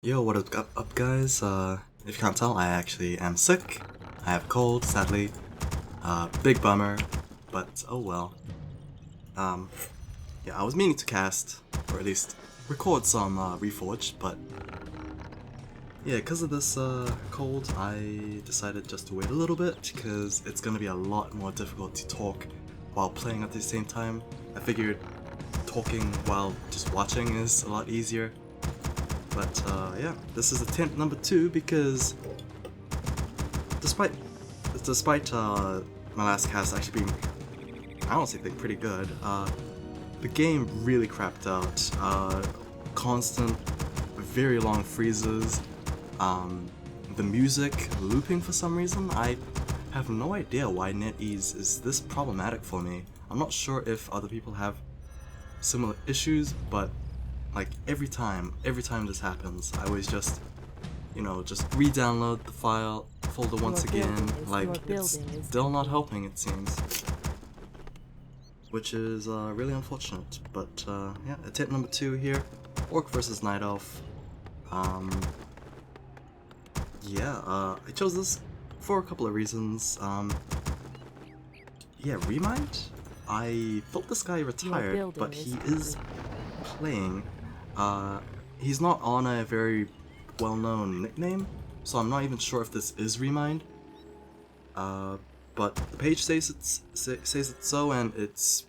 Yo, what up guys? If you can't tell, I actually am sick. I have a cold, sadly. Big bummer, but oh well. Yeah, I was meaning to cast, or at least record some Reforged, but yeah, because of this cold, I decided just to wait a little bit, because it's gonna be a lot more difficult to talk while playing at the same time. I figured talking while just watching is a lot easier. But yeah, this is attempt number 2 because despite my last cast actually being, I honestly think, pretty good, the game really crapped out. Constant, very long freezes, the music looping for some reason. I have no idea why Netease is this problematic for me. I'm not sure if other people have similar issues, but like every time this happens, I always just, just re-download the folder once again. Like, it's still not helping, it seems. Which is really unfortunate. But yeah, attempt number 2 here. Orc versus Night Elf. Yeah, I chose this for a couple of reasons. Yeah, ReMinD? I thought this guy retired, but he is playing. He's not on a very well-known nickname, so I'm not even sure if this is ReMinD. But the page says it's so, and it's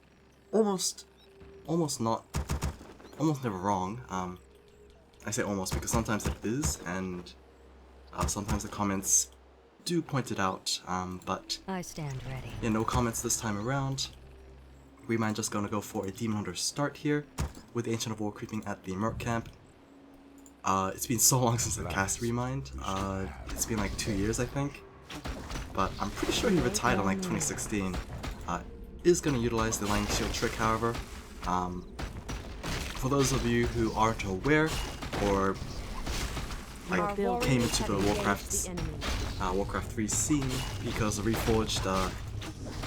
almost never wrong. I say almost because sometimes it is, and sometimes the comments do point it out. But I stand ready. yeah, no comments this time around. ReMinD just gonna go for a Demon Hunter start here, with the Ancient of War creeping at the Merc camp. It's been so long since I cast ReMinD. It's been like 2 years, I think. But I'm pretty sure he retired in like 2016. Is gonna utilize the Lightning Shield trick, however. For those of you who aren't aware, or like came into the Warcraft 3 scene because of Reforged,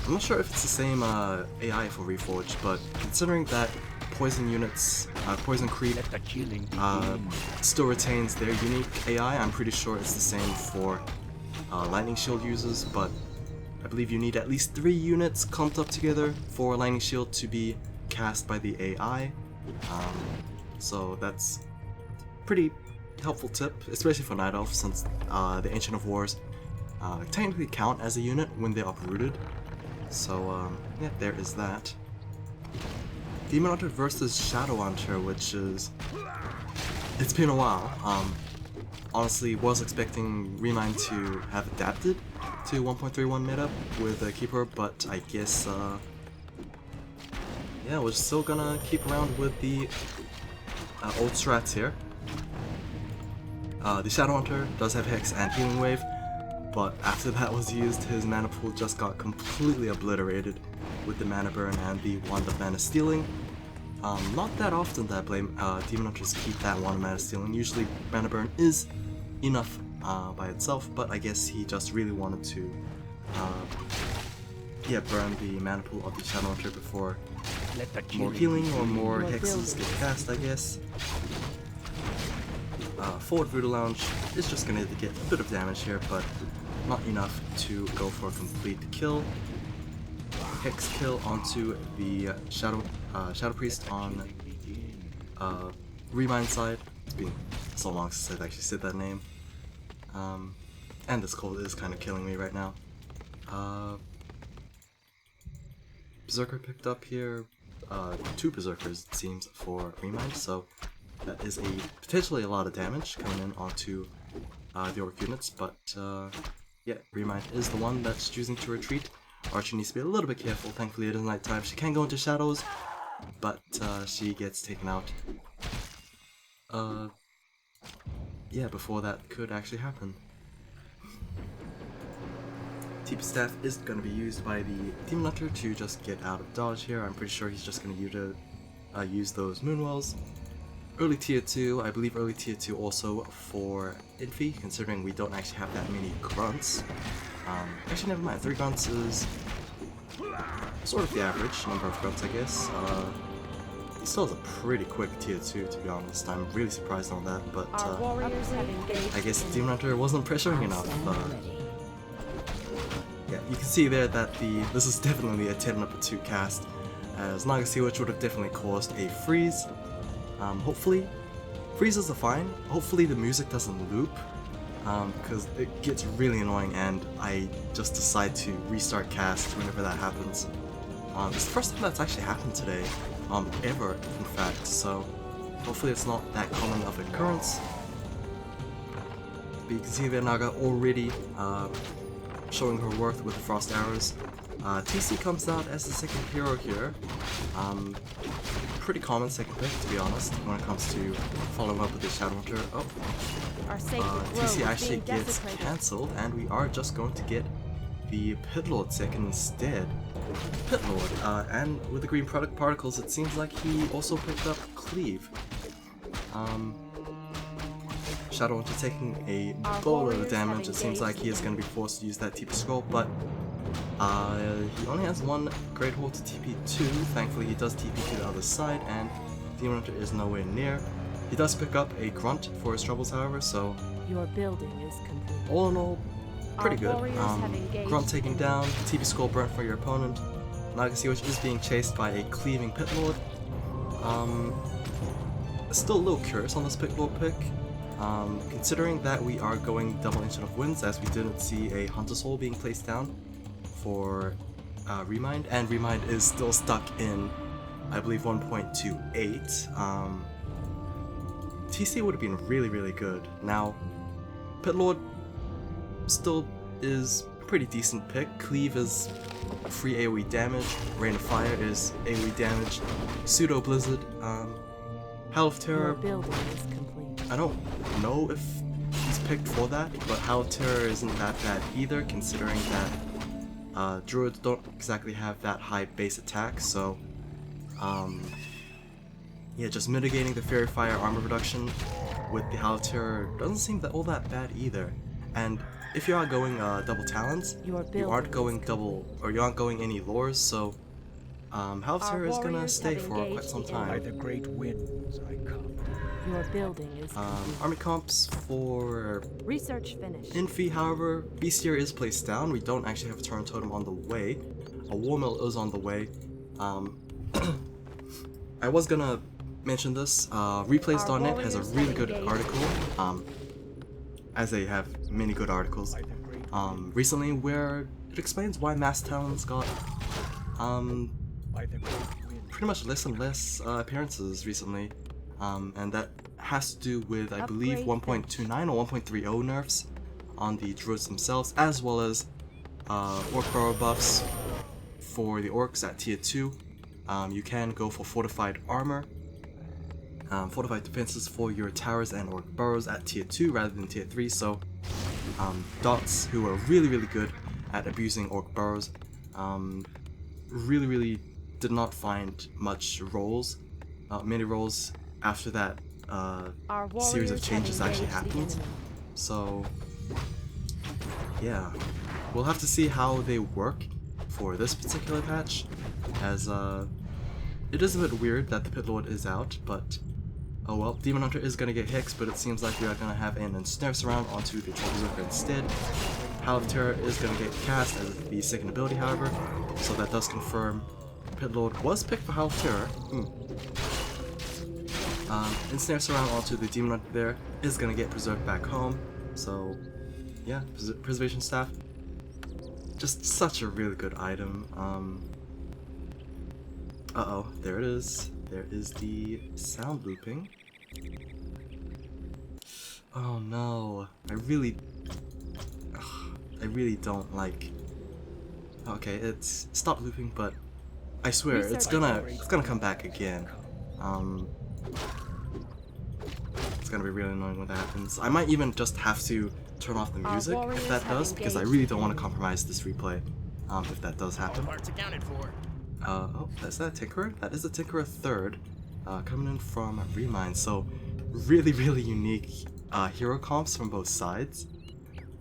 I'm not sure if it's the same AI for Reforged, but considering that poison units, poison creep still retains their unique AI, I'm pretty sure it's the same for Lightning Shield users, but I believe you need at least 3 units clumped up together for Lightning Shield to be cast by the AI. So that's pretty helpful tip, especially for Night Elf, since the Ancient of Wars technically count as a unit when they're uprooted. So yeah, there is that. Demon Hunter versus Shadow Hunter, which is... it's been a while. Honestly, was expecting ReMinD to have adapted to 1.31 meta with a Keeper, but I guess, yeah, we're still gonna keep around with the old strats here. The Shadow Hunter does have Hex and Healing Wave, but after that was used, his mana pool just got completely obliterated with the Mana Burn and the Wand of Mana Stealing. Not that often that I blame Demon Hunters keep that Wand of Mana Stealing. Usually Mana Burn is enough by itself, but I guess he just really wanted to yeah, burn the mana pool of the Shadow Hunter before more healing or more hexes get cast, I guess. Forward Voodoo Lounge is just gonna get a bit of damage here, but not enough to go for a complete kill. Hex kill onto the Shadow Priest on ReMinD side. It's been so long since I've actually said that name. And this cold is kind of killing me right now. Berserker picked up here. 2 Berserkers, it seems, for ReMinD, so that is potentially a lot of damage coming in onto the Orc units, but yeah, ReMinD is the one that's choosing to retreat. Archer needs to be a little bit careful. Thankfully it is nighttime. She can go into shadows, but she gets taken out. Yeah, before that could actually happen. TP Staff is going to be used by the Demon Hunter to just get out of dodge here. I'm pretty sure he's just going to use those Moonwells. Early tier 2, I believe early tier 2 also for Infi, considering we don't actually have that many grunts. Actually, never mind, 3 grunts is sort of the average number of grunts, I guess. still has a pretty quick tier 2, to be honest. I'm really surprised on that, but I guess Demon Hunter wasn't pressuring enough. Yeah, you can see there that this is definitely a 10-2 cast, as Nagasiwich would have definitely caused a freeze. Hopefully, freezes are fine. Hopefully the music doesn't loop, because it gets really annoying and I just decide to restart cast whenever that happens. It's the first time that's actually happened today, ever in fact, so hopefully it's not that common of an occurrence. But you can see there Naga already showing her worth with the frost arrows. TC comes out as the second hero here. Pretty common second pick, to be honest, when it comes to following up with the Shadowhunter. Oh, TC actually gets cancelled, and we are just going to get the Pitlord second instead. Pitlord, and with the green product particles, it seems like he also picked up Cleave. Shadowhunter taking a boatload of damage. It seems like he is going to be forced to use that TP scroll, but he only has one Great Hole to TP to. Thankfully, he does TP to the other side, and Demon Hunter is nowhere near. He does pick up a Grunt for his troubles, however, so your building is complete. All in all, pretty good. Grunt taken down, TP scroll burnt for your opponent. Nagasiwich is being chased by a cleaving Pitlord. Still a little curious on this Pitlord pick. Considering that we are going double Ancient of Winds, as we didn't see a Hunter's Hole being placed down for ReMinD, and ReMinD is still stuck in, I believe, 1.28. TC would have been really, really good. Now, Pitlord still is a pretty decent pick. Cleave is free AoE damage, Rain of Fire is AoE damage, Pseudo Blizzard, Howl of Terror. I don't know if he's picked for that, but Howl of Terror isn't that bad either, considering that Druids don't exactly have that high base attack, so yeah, just mitigating the Fairy Fire armor reduction with the Howl of Terror doesn't seem all that bad either. And if you are going double talents, you aren't going you aren't going any lures, so Howl of Terror is gonna stay for quite some time. By the great winds I come. Your building is army comps for research finished. Infi, however, Bestiary is placed down. We don't actually have a turn totem on the way. A war mill is on the way. I was gonna mention this. Replays.net has a really good article, as they have many good articles, recently, where it explains why Mass Talons got pretty much less and less appearances recently, and that has to do with, I believe, 1.29 or 1.30 nerfs on the Druids themselves, as well as Orc Burrow buffs for the Orcs at tier 2. You can go for fortified armor, fortified defenses for your towers and Orc Burrows at tier 2 rather than tier 3, so Dots, who are really, really good at abusing Orc Burrows, really did not find much roles, many roles after that series of changes actually happened. So yeah, we'll have to see how they work for this particular patch, as it is a bit weird that the Pitlord is out, but oh well. Demon Hunter is gonna get Hex, but it seems like we are gonna have an Ensnare Surround onto the Troll Berserker instead. Howl of Terror is gonna get cast as the second ability, however, so that does confirm Pitlord was picked for Howl of Terror. Ensnare Surround onto the Demon Hunter there is gonna get preserved back home, so yeah, Preservation Staff. Just such a really good item. Uh-oh, there it is. There is the sound looping. Oh no, I really don't like. Okay, it's stopped looping, but I swear it's gonna come back again. It's gonna be really annoying when that happens. I might even just have to turn off the music if that does, because I really don't want to compromise this replay. If that does happen. Oh, that's that Tinkerer? That is the Tinkerer third, coming in from ReMinD. So really unique hero comps from both sides.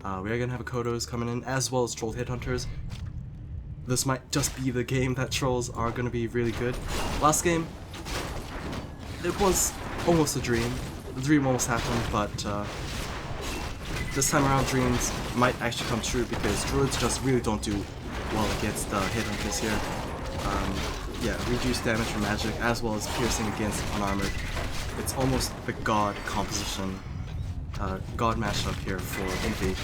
We are gonna have a Kodos coming in, as well as Troll Headhunters. This might just be the game that Trolls are gonna be really good. Last game, it was almost a dream. The dream almost happened, but this time around dreams might actually come true because druids just really don't do well against headhunters here. Yeah, reduced damage from magic as well as piercing against unarmored. It's almost the god composition, god matchup here for Infi.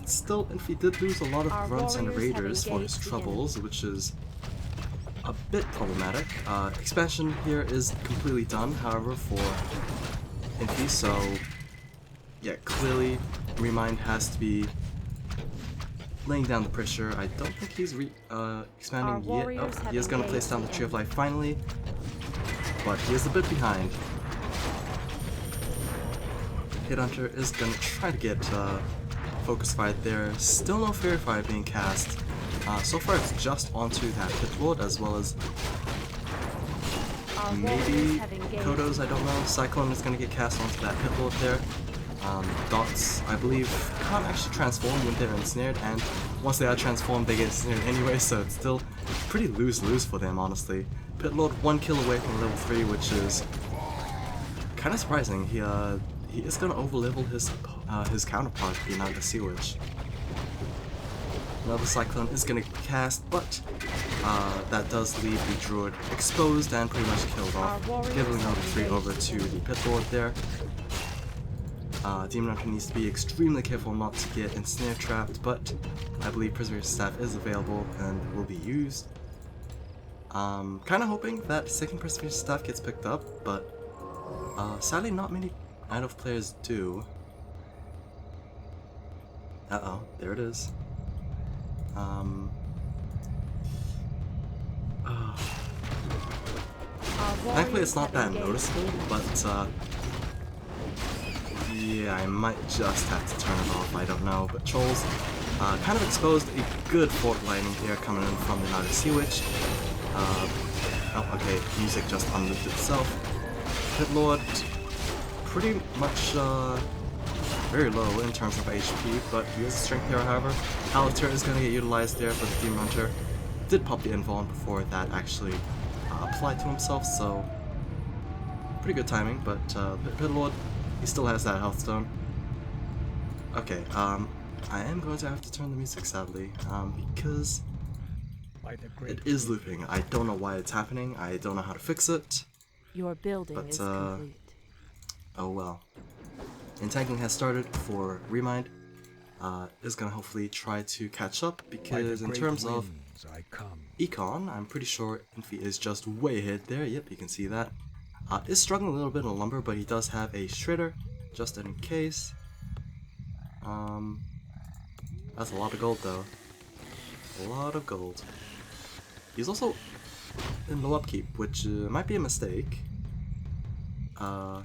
Still, Infi did lose a lot of grunts and raiders for his troubles, which is a bit problematic. Expansion here is completely done, however, for Infi, so yeah, clearly ReMinD has to be laying down the pressure. I don't think he's expanding yet. Oh, he is going to place down the Tree of Life finally, but he is a bit behind. Headhunter is going to try to get Focus Fight there. Still no Fairy Fire being cast. So far it's just onto that Pit Lord as well as maybe Kodos, I don't know. Cyclone is going to get cast onto that Pit Lord there. Dots, I believe, can't actually transform when they're ensnared, and once they are transformed they get ensnared anyway, so it's still pretty lose-lose for them, honestly. Pit Lord 1 kill away from level 3, which is kind of surprising. He is going to overlevel his counterpart, the Naga Sea Witch. Another Cyclone is going to cast, but that does leave the Druid exposed and pretty much killed off, giving another 3 over to the Pit Lord there. Demon Hunter needs to be extremely careful not to get ensnare trapped, but I believe Preservation's Staff is available and will be used. Kind of hoping that second Preservation's Staff gets picked up, but sadly not many Night Elf players do. Uh-oh, there it is. Thankfully it's not that noticeable, but yeah, I might just have to turn it off, I don't know. But Trolls kind of exposed a good Fort Lightning here coming in from the Naga Sea Witch. Oh, okay, music just unlooped itself. Pit Lord, pretty much very low in terms of HP, but he has a strength here, however. Aliter is going to get utilized there, but the Demon Hunter did pop the invuln before that actually applied to himself, so pretty good timing, but Pit Lord, he still has that health stone. Okay, I am going to have to turn the music sadly, because it is looping. I don't know why it's happening, I don't know how to fix it. Your building is complete. Oh well. Entangling has started for ReMinD. Is gonna hopefully try to catch up, because in terms of econ, I'm pretty sure Infi is just way ahead there. Yep, you can see that. Is struggling a little bit on lumber, but he does have a shredder, just in case. That's a lot of gold though. A lot of gold. He's also in low upkeep, which might be a mistake. Oh,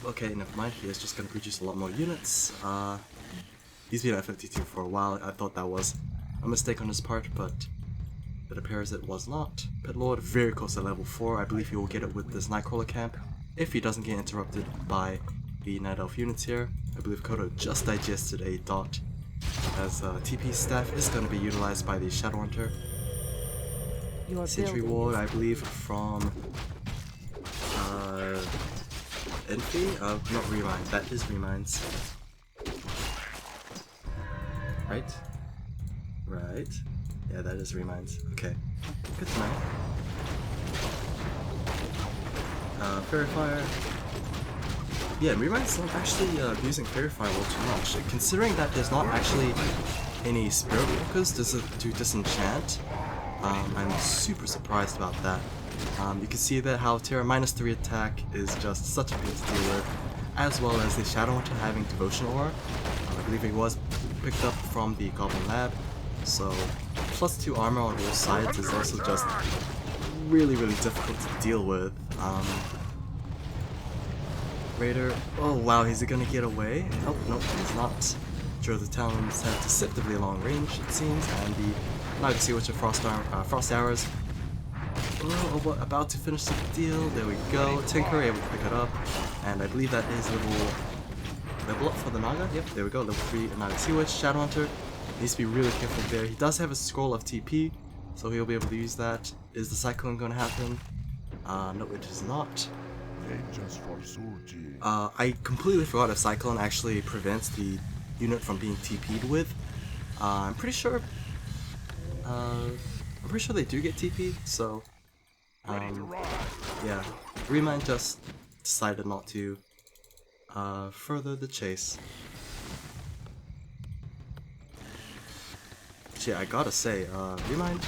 okay, never mind. He is just going to produce a lot more units. He's been at 52 for a while. I thought that was a mistake on his part, but it appears it was not. Pit Lord very close to level 4. I believe he will get it with this Nightcrawler camp if he doesn't get interrupted by the Night Elf units here. I believe Kodo just digested a dot, as TP staff is going to be utilized by the Shadowhunter. Sentry Ward, I believe, from Infi? Not ReMinD, that is ReMinD's. Right? Right. Yeah, that is ReMinD's. Okay. Good to know. Fairy Fire. Yeah, ReMinD's not actually using Fairy Fire all too much. Considering that there's not actually any Spirit Walkers to disenchant, I'm super surprised about that. You can see that how Terra -3 attack is just such a pain to deal with, as well as the Shadowhunter having Devotional Aura. I believe it was picked up from the Goblin Lab, so +2 armor on all sides is also just really difficult to deal with. Raider, oh wow, is he gonna get away? Oh, nope, he's not. Joe the Talons have deceptively long range, it seems, and the Naga Sea Witch of Frost Hours. Oh, about to finish the deal. There we go. Tinker able to pick it up, and I believe that is level up for the Naga. Yep, there we go. Level 3 Naga Sea Witch. Shadowhunter Needs to be really careful there. He does have a scroll of TP, so he'll be able to use that. Is the cyclone going to happen? No, it is not. I completely forgot if cyclone actually prevents the unit from being TP'd with. I'm pretty sure they do get TP, so yeah, ReMinD just decided not to further the chase. But yeah, I gotta say, ReMinD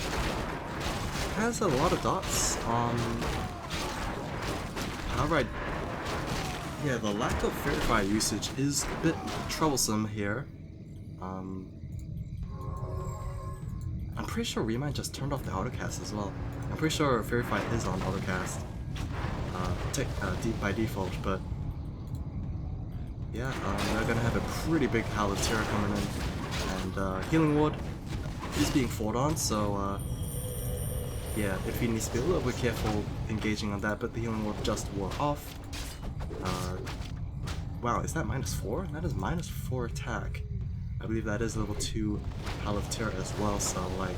has a lot of dots on. However, yeah, the lack of Fairy Fire usage is a bit troublesome here. I'm pretty sure ReMinD just turned off the autocast as well. I'm pretty sure Fairy Fire is on autocast by default, but yeah, they're gonna have a pretty big Halotera coming in, and Healing Ward is being fought on, so yeah, if he needs to be a little bit careful engaging on that, but the Healing Ward just wore off. Wow, is that -4? That is -4 attack. I believe that is level 2 Halotera as well, so like,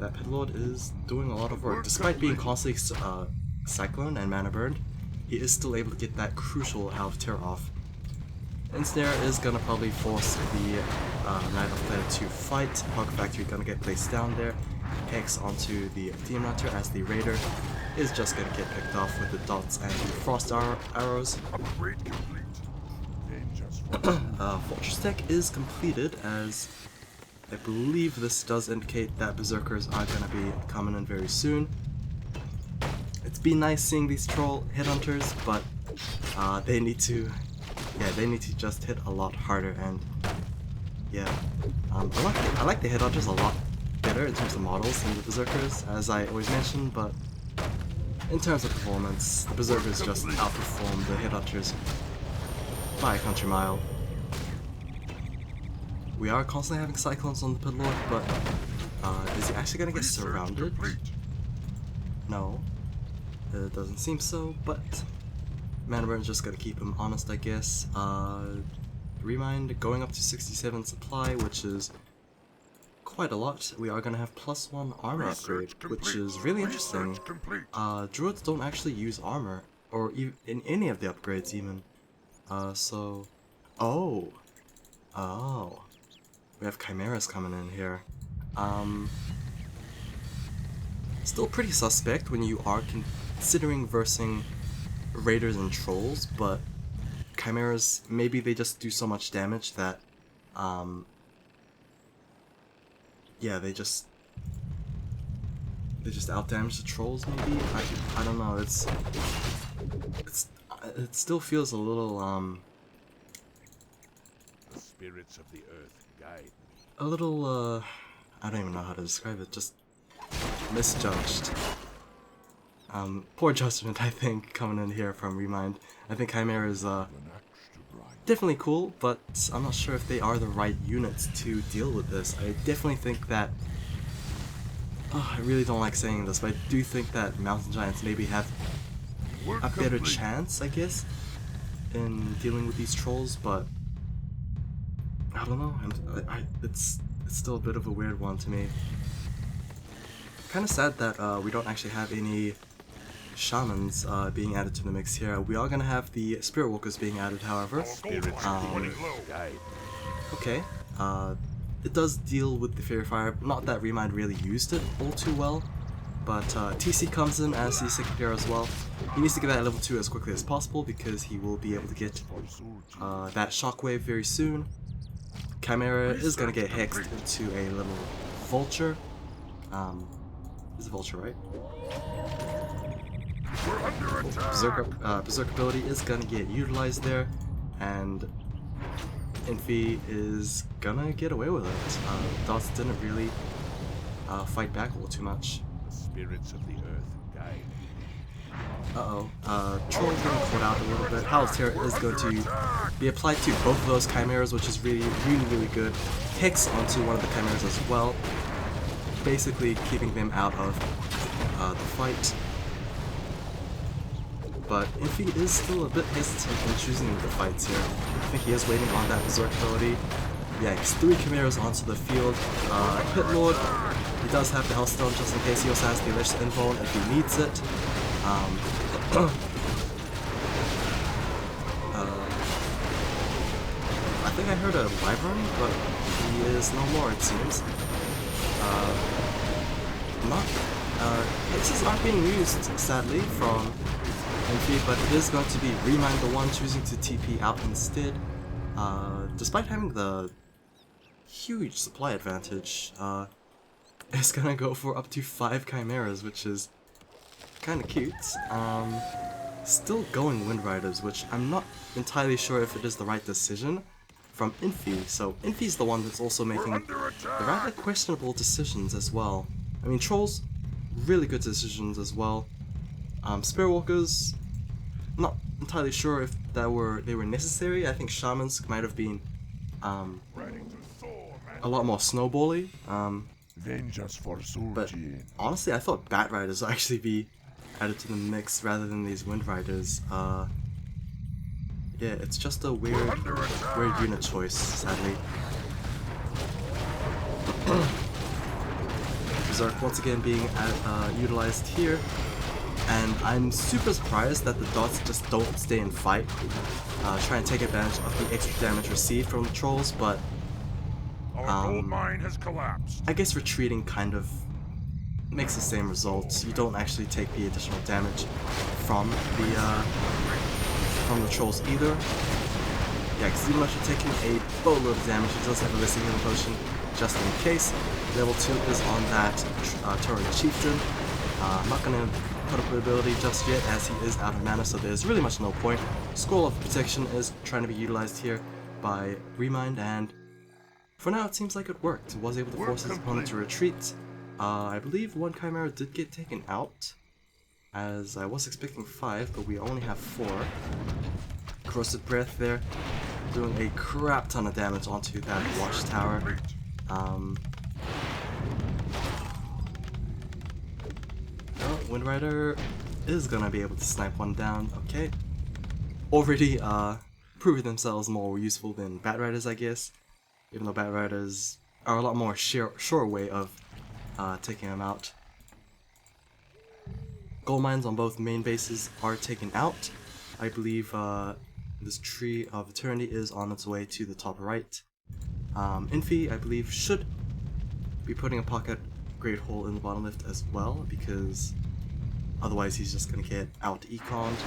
that Pit Lord is doing a lot of work. Despite being constantly Cyclone and Mana Burned, he is still able to get that crucial Halotera off. Ensnare is gonna probably force the Knight of Player to fight. Hog Factory gonna get placed down there. Hex onto the Demon Hunter as the Raider is just gonna get picked off with the dots and the frost arrows. Fortress Tech is completed, as I believe this does indicate that Berserkers are gonna be coming in very soon. It's been nice seeing these troll headhunters, but they need to just hit a lot harder, and yeah, I like the headhunters a lot better in terms of models than the Berserkers, as I always mention, but in terms of performance, the Berserkers just outperform the headhunters by a country mile. We are constantly having cyclones on the Pit Lord, but is he actually gonna get surrounded? No, it doesn't seem so, but Mana Burn's just gonna keep him honest, I guess. ReMinD going up to 67 supply, which is quite a lot. We are gonna have +1 armor upgrade, which is really interesting. Druids don't actually use armor, or in any of the upgrades even. We have Chimeras coming in here. Still pretty suspect when you are considering versing Raiders and Trolls, but Chimeras, maybe they just do so much damage that, yeah, they just outdamage the Trolls, maybe? I don't know, it still feels a little, The spirits of the earth guide me. a little, I don't even know how to describe it, just misjudged. Poor judgment, I think, coming in here from ReMinD. I think Chimera is, definitely cool, but I'm not sure if they are the right units to deal with this. I definitely think that, I really don't like saying this, but I do think that Mountain Giants maybe have a better chance, I guess, in dealing with these trolls, but I don't know, it's still a bit of a weird one to me. Kind of sad that we don't actually have any shamans being added to the mix here. We are gonna have the Spirit Walkers being added, however. Okay, it does deal with the Fairy Fire. Not that ReMinD really used it all too well, but TC comes in as the second hero as well. He needs to get that at level 2 as quickly as possible because he will be able to get that Shockwave very soon. Chimera is gonna get hexed into a little Vulture. It's a Vulture, right? Berserk ability is gonna get utilized there, and Infi is gonna get away with it. Dots didn't really fight back a little too much. The spirits of the earth guide me. Troll's getting caught out a little bit. Halotera is going to be applied to both of those Chimeras, which is really good. Hex onto one of the Chimeras as well, basically keeping them out of the fight. But Infi is still a bit hesitant in choosing the fights here. I think he is waiting on that Berserk ability. Yikes, 3 Chimeras onto the field. Pit Lord, he does have the Hellstone just in case. He also has the Alicious Invuln if he needs it. I think I heard a Wyvern, but he is no more, it seems. Hexes aren't being used, sadly, from Infi, but it is going to be ReMinD the one choosing to TP out instead. Despite having the huge supply advantage, it's gonna go for up to 5 Chimeras, which is kinda cute. Still going Wind Riders, which I'm not entirely sure if it is the right decision from Infi. So Infi's the one that's also making the rather questionable decisions as well. I mean, Trolls, really good decisions as well. Spirit Walkers, not entirely sure if they were necessary. I think Shamans might have been a lot more snowbally. But honestly, I thought Bat Riders would actually be added to the mix rather than these Wind Riders. Yeah, it's just a weird unit choice, sadly. Berserk once again being utilized here, and I'm super surprised that the dots just don't stay and fight, try and take advantage of the extra damage received from the Trolls, but Our gold mine has collapsed. I guess retreating kind of makes the same results. You don't actually take the additional damage from the Trolls either. Yeah, because even though you're taking a boatload of damage, he does have a Listing Healing Potion just in case. Level 2 is on that Tauren Chieftain. I'm not going to put up the ability just yet as he is out of mana, so there's really much no point. Scroll of Protection is trying to be utilized here by ReMinD, and for now it seems like it worked. He was able to force his opponent to retreat. I believe 1 Chimera did get taken out, as I was expecting 5, but we only have 4. Corrosive Breath there, doing a crap ton of damage onto that Watchtower. Oh, Wind Rider is gonna be able to snipe one down, okay. Already proving themselves more useful than Bat Riders, I guess. Even though Bat Riders are a lot more sure way of taking them out. Gold mines on both main bases are taken out. I believe this Tree of Eternity is on its way to the top right. Infi, I believe, should be putting a pocket Great Hole in the bottom left as well, because otherwise he's just gonna get out econned.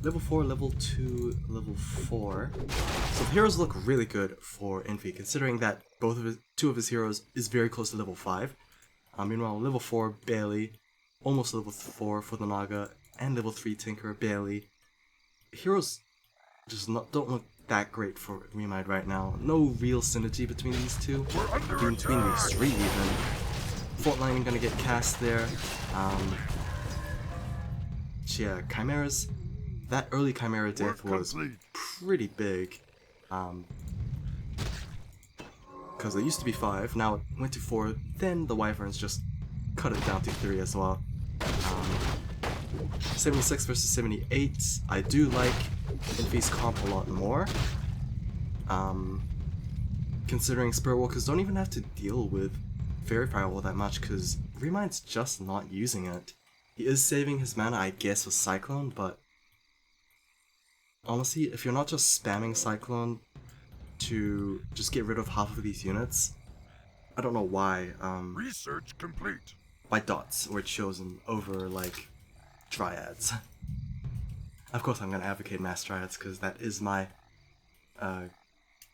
Level 4, level 2, level 4. So the heroes look really good for Infi, considering that two of his heroes is very close to level 5. Meanwhile, level 4 barely, almost level 4 for the Naga, and level 3 Tinker barely. Heroes just don't look that great for ReMinD right now. No real synergy between these two, between these 3 even. Fortlining gonna get cast there. Yeah, Chimeras. That early Chimera death was pretty big. Because it used to be 5, now it went to 4, then the Wyverns just cut it down to 3 as well. 76 versus 78, I do like Infi's comp a lot more. Considering Spirit Walkers don't even have to deal with Fairy Firewall that much, because ReMinD's just not using it. He is saving his mana, I guess, with Cyclone, but honestly, if you're not just spamming Cyclone to just get rid of half of these units, I don't know why Research complete. why dots were chosen over, like, Dryads. Of course I'm gonna advocate Mass Dryads, because that is my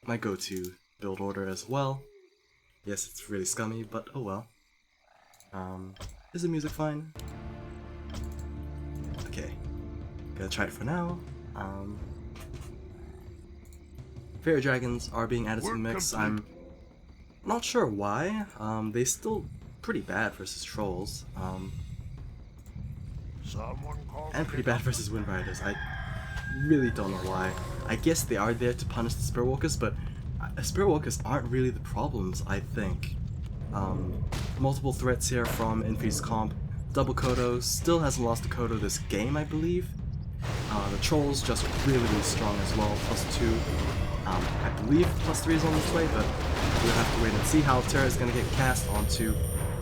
my go-to build order as well. Yes, it's really scummy, but oh well. Is the music fine? Okay, gonna try it for now. Fairy Dragons are being added to the mix. I'm not sure why. They still pretty bad versus Trolls. And pretty bad versus Wind Riders. I really don't know why. I guess they are there to punish the Spirit Walkers, but Spirit Walkers aren't really the problems, I think. Multiple threats here from Infi's comp. Double Kodo, still hasn't lost a Kodo this game, I believe. The Troll's just really strong as well, +2. I believe +3 is on its way, but we'll have to wait and see how Terra is going to get cast onto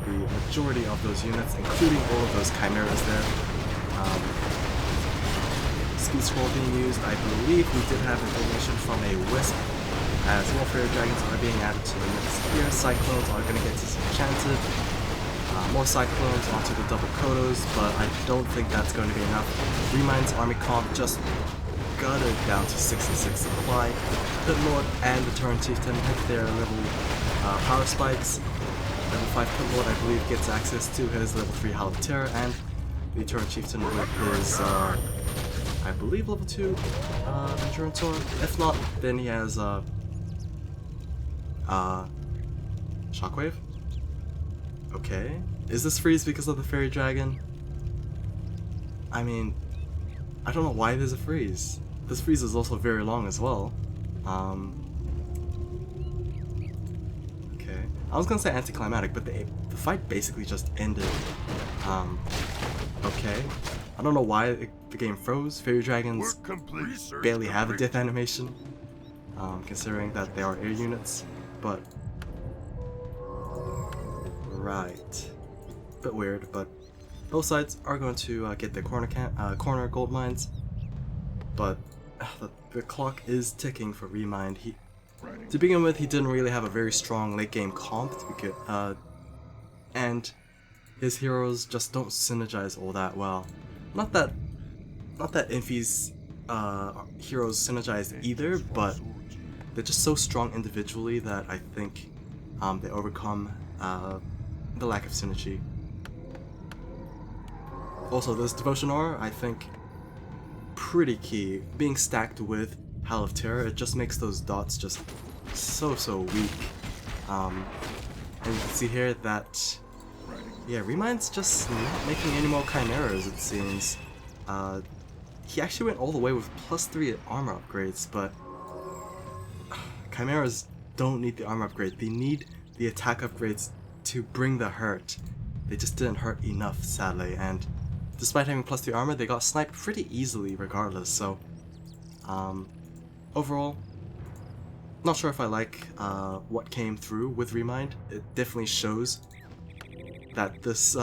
the majority of those units, including all of those Chimeras there. Speed scroll being used, I believe we did have information from a Wisp, as more Fairy Dragons are being added to the mix here. Cyclones are going to get disenchanted. More Cyclones onto the double Kodos, but I don't think that's going to be enough. ReMind's army comp just gutted down to 66 supply. Pit Lord and the Turn Chieftain hit their level power spikes. Level 5 Pit Lord, I believe, gets access to his level 3 Howl of Terror, and the Turn Chieftain with his, I believe, level 2 Endurance Aura. If not, then he has Shockwave? Okay. Is this freeze because of the Fairy Dragon? I mean, I don't know why there's a freeze. This freeze is also very long as well. Okay. I was gonna say anticlimactic, but the fight basically just ended. Okay. I don't know why the game froze. Fairy Dragons barely have a death animation, considering that they are air units, but... Right. Bit weird, but both sides are going to get their corner gold mines, but the clock is ticking for ReMind. To begin with, he didn't really have a very strong late game comp, and his heroes just don't synergize all that well. Not that Infi's heroes synergize either, but they're just so strong individually that I think they overcome the lack of synergy. Also, this Devotion Aura, I think, pretty key. Being stacked with Howl of Terror, it just makes those dots just so weak. And you can see here that, yeah, ReMind's just not making any more Chimeras, it seems. He actually went all the way with +3 armor upgrades, but Chimeras don't need the armor upgrade. They need the attack upgrades to bring the hurt. They just didn't hurt enough, sadly, and despite having +3 armor, they got sniped pretty easily regardless, so overall, not sure if I like what came through with ReMind. It definitely shows that this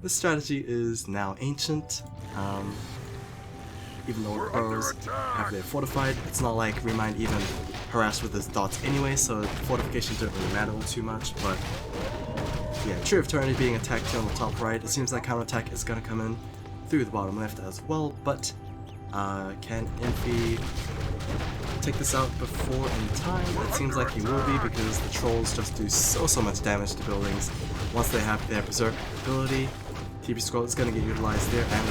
strategy is now ancient. Even though burrows have their fortified, it's not like ReMind even harassed with his dots anyway, so fortification didn't really matter all too much, but yeah, Tree of Eternity being attacked here on the top right, it seems like counterattack is gonna come in through the bottom left as well, but can Infi take this out before in time? It seems like he will be, because the trolls just do so much damage to buildings once they have their Berserk ability. TP Scroll is going to get utilized there, and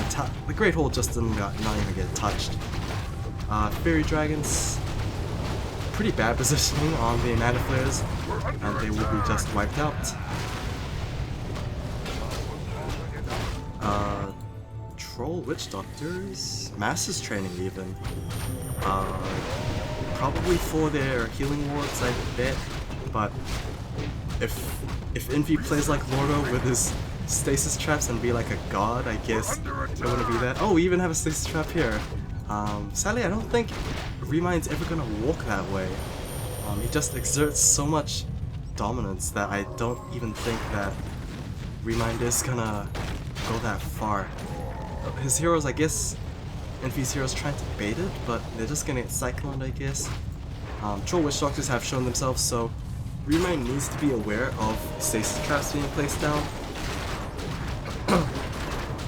the Great Hole just didn't not even get touched. Fairy Dragons, pretty bad positioning on the Mana Flares, and they will be just wiped out. Troll Witch Doctors, Masters Training even. Probably for their healing wards, I bet, but if Infi plays like Lordo with his stasis traps and be like a god, I guess it wouldn't be that. Oh, we even have a stasis trap here. Sadly, I don't think ReMind's ever gonna walk that way. He just exerts so much dominance that I don't even think that ReMind is gonna go that far. His heroes, I guess, Infi's heroes trying to bait it, but they're just gonna get cycloned, I guess. Troll Witch Doctors have shown themselves, so ReMind needs to be aware of stasis traps being placed down.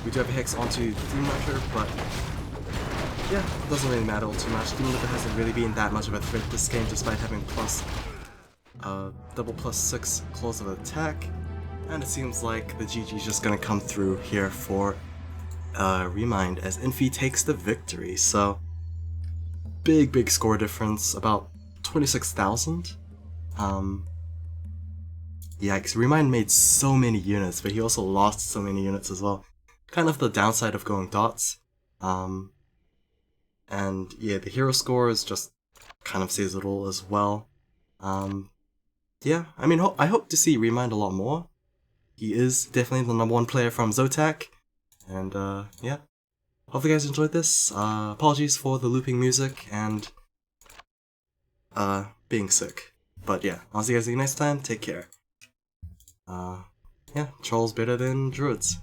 We do have a Hex onto Demon Hunter, but yeah, it doesn't really matter all too much. Demon Hunter hasn't really been that much of a threat this game, despite having double +6 claws of attack, and it seems like the GG is just gonna come through here for ReMind as Infi takes the victory. So big score difference, about 26,000. Yeah, because ReMind made so many units, but he also lost so many units as well. Kind of the downside of going dots. And yeah, the hero scores just kind of says it all as well. Yeah, I mean, I hope to see ReMind a lot more. He is definitely the #1 player from Zotac, and yeah. hopefully you guys enjoyed this. Apologies for the looping music and being sick. But yeah, I'll see you guys again next time. Take care. Yeah, trolls better than druids.